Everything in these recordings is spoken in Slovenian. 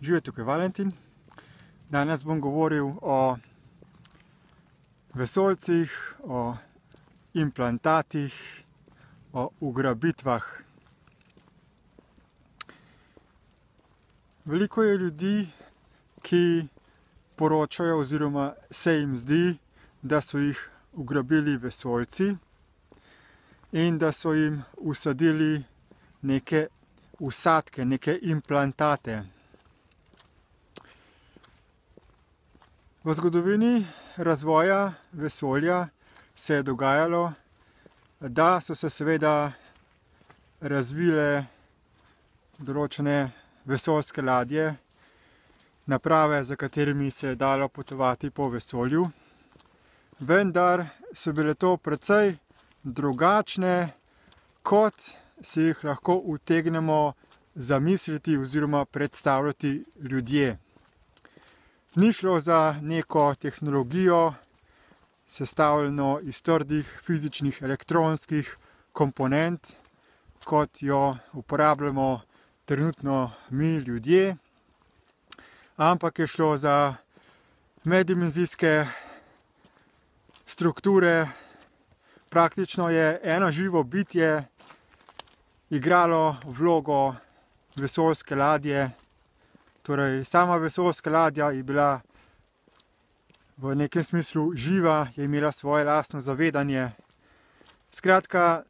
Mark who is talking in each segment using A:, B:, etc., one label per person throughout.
A: Živijo, tukaj Valentin. Danes bom govoril o vesoljcih, o implantatih, o ugrabitvah. Veliko je ljudi, ki poročajo oziroma se jim zdi, da so jih ugrabili vesoljci in da so jim usadili neke vsadke, neke implantate. V zgodovini razvoja vesolja se je dogajalo, da so se seveda razvile določene vesoljske ladje, naprave, za katerimi se je dalo potovati po vesolju, vendar so bile to precej drugačne, kot si jih lahko utegnemo zamisliti oziroma predstavljati ljudje. Ni šlo za neko tehnologijo, sestavljeno iz trdih fizičnih elektronskih komponent, kot jo uporabljamo trenutno mi ljudje, ampak je šlo za meddimenzijske strukture. Praktično je eno živo bitje igralo vlogo vesoljske ladje. Torej, sama vesoljska ladja je bila v nekem smislu živa, je imela svoje lastno zavedanje. Skratka,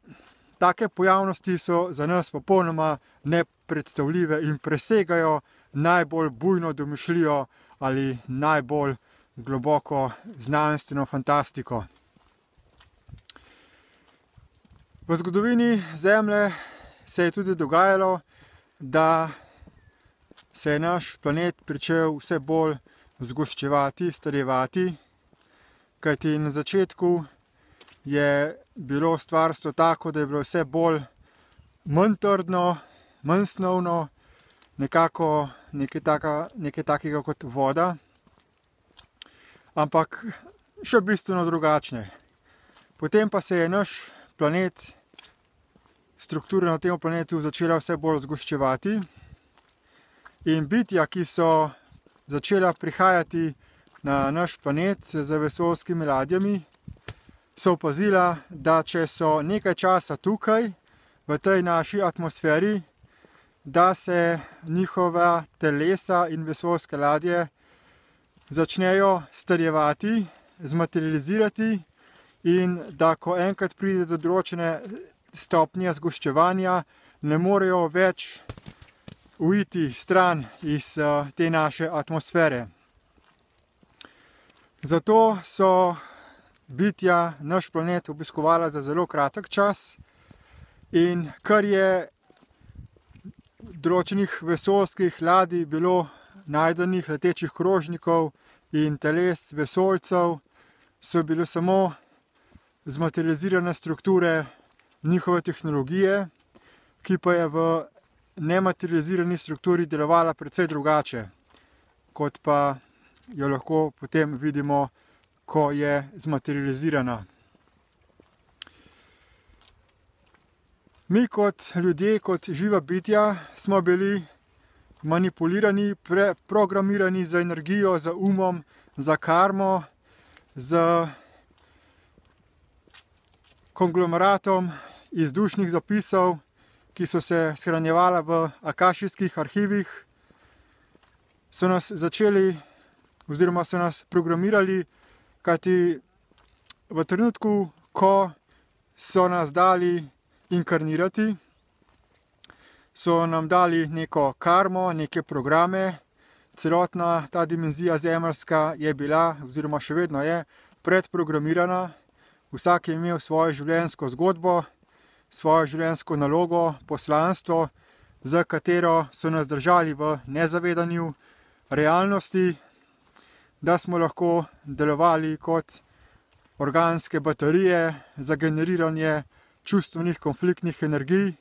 A: take pojavnosti so za nas popolnoma nepredstavljive in presegajo najbolj bujno domišljijo ali najbolj globoko znanstveno fantastiko. V zgodovini Zemlje se je tudi dogajalo, da se je naš planet pričel vse bolj zgoščevati, starjevati, kajti na začetku je bilo stvarstvo tako, da je bilo vse bolj manj trdno, manj snovno, nekako nekaj takega kot voda, ampak še bistveno drugačne. Potem pa se je naš planet, struktura na tem planetu začela vse bolj zgoščevati in bitja, ki so začela prihajati na naš planet z vesoljskimi ladjami, so opazila, da če so nekaj časa tukaj, v tej naši atmosferi, da se njihova telesa in vesoljske ladje začnejo starjevati, zmaterializirati in da ko enkrat pride do določene stopnje zgoščevanja, ne morejo več uiti stran iz te naše atmosfere. Zato so bitja naš planet obiskovala za zelo kratek čas in kar je določenih vesoljskih ladij bilo najdenih, letečih krožnikov in teles vesoljcev, so bile samo zmaterializirane strukture njihove tehnologije, ki pa je v nematerializirani strukturi delovala precej drugače, kot pa jo lahko potem vidimo, ko je zmaterializirana. Mi kot ljudje, kot živa bitja, smo bili manipulirani, programirani z energijo, z umom, za karmo, z konglomeratom izdušnih zapisov, ki so se shranjevala v akašijskih arhivih, so nas začeli oziroma so nas programirali, kajti v trenutku, ko so nas dali inkarnirati, so nam dali neko karmo, neke programe. Celotna ta dimenzija zemeljska je bila oziroma še vedno je predprogramirana. Vsak je imel svojo življenjsko zgodbo, svojo življenjsko nalogo, poslanstvo, za katero so nas držali v nezavedanju realnosti, da smo lahko delovali kot organske baterije za generiranje čustvenih konfliktnih energij,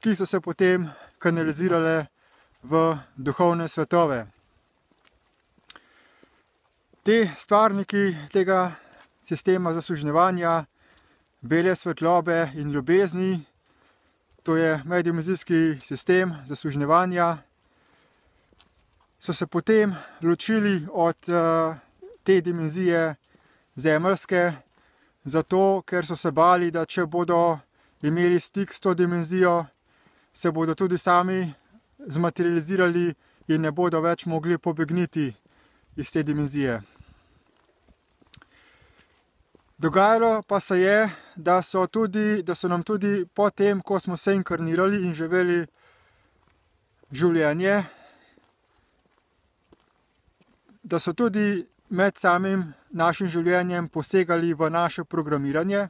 A: ki so se potem kanalizirale v duhovne svetove. Te stvarniki tega sistema zasužnjevanja bele svetlobe in ljubezni, to je meddimenzijski sistem zasužnjevanja, so se potem ločili od te dimenzije zemeljske, zato ker so se bali, da če bodo imeli stik s to dimenzijo, se bodo tudi sami zmaterializirali in ne bodo več mogli pobegniti iz te dimenzije. Dogajalo pa se je, da so nam tudi po tem, ko smo se inkarnirali in živeli življenje, da so tudi med samim našim življenjem posegali v naše programiranje,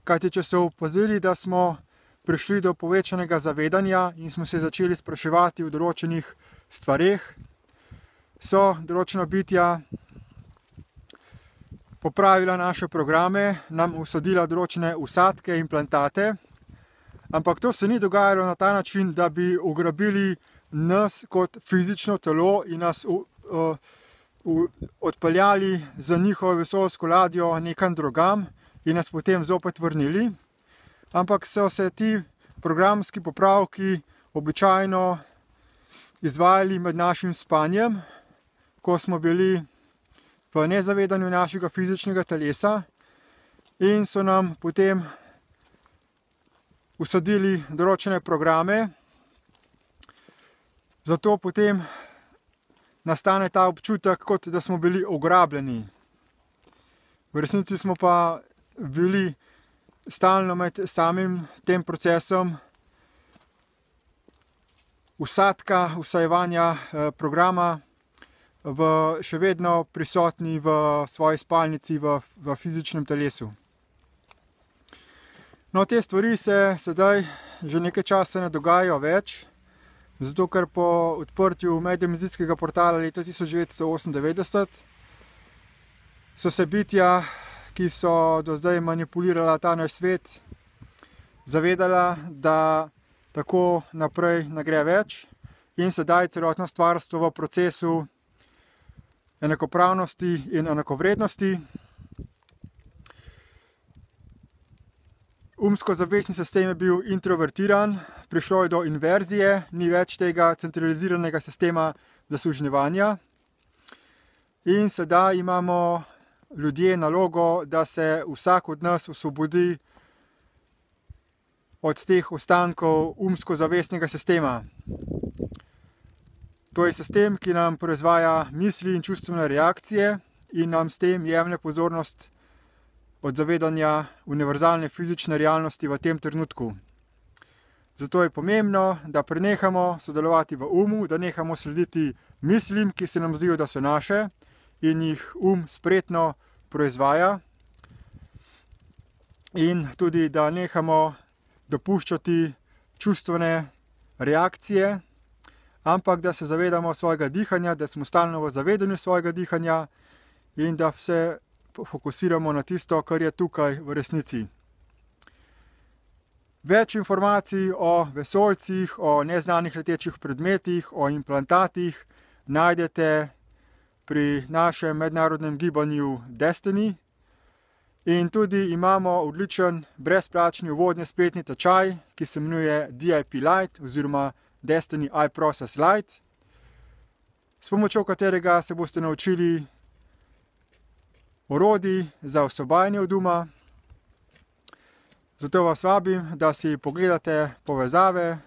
A: kajti če so opazili, da smo prišli do povečanega zavedanja in smo se začeli spraševati o določenih stvareh, so določena bitja popravila naše programe, nam usadila določene vsadke, implantate, ampak to se ni dogajalo na ta način, da bi ugrabili nas kot fizično telo in nas odpeljali za njihovo vesoljsko ladjo nekam drugam in nas potem zopet vrnili, ampak so se ti programski popravki običajno izvajali med našim spanjem, ko smo bili v nezavedanju našega fizičnega telesa in so nam potem usadili določene programe. Zato potem nastane ta občutek, kot da smo bili ugrabljeni. V resnici smo pa bili stalno med samim tem procesom vsajevanja programa še vedno prisotni v svoji spalnici v fizičnem telesu. No, te stvari se sedaj že nekaj časa ne dogajajo več, zato ker po odprtju meddimenzijskega portala leta 1998 so se bitja, ki so do zdaj manipulirala ta naš svet, zavedala, da tako naprej ne gre več in sedaj celotno stvarstvo v procesu enakopravnosti in enakovrednosti. Umsko-zavestni sistem je bil introvertiran, prišlo je do inverzije, ni več tega centraliziranega sistema zasužnjevanja in sedaj imamo ljudje nalogo, da se vsak od nas osvobodi od teh ostankov umsko-zavestnega sistema. To je sistem, ki nam proizvaja misli in čustvene reakcije in nam s tem jemlje pozornost od zavedanja univerzalne fizične realnosti v tem trenutku. Zato je pomembno, da prenehamo sodelovati v umu, da nehamo slediti mislim, ki se nam zdijo, da so naše in jih spretno proizvaja, in tudi, da nehamo dopuščati čustvene reakcije, ampak da se zavedamo svojega dihanja, da smo stalno v zavedanju svojega dihanja in da se fokusiramo na tisto, kar je tukaj v resnici. Več informacij o vesoljcih, o neznanih letečih predmetih, o implantatih najdete pri našem mednarodnem gibanju Destiny in tudi imamo odličen brezplačni uvodni spletni tečaj, ki se imenuje DIP Lite oziroma Destiny iProcess Lite, s pomočjo katerega se boste naučili orodij za osvobajanje od uma. Zato vas vabim, da si pogledate povezave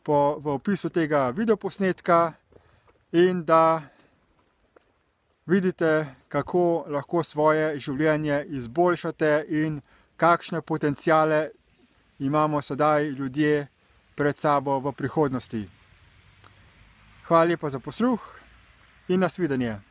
A: v opisu tega videoposnetka in da vidite, kako lahko svoje življenje izboljšate in kakšne potenciale imamo sedaj ljudje pred sabo v prihodnosti. Hvala lepa za posluh in nasvidenje.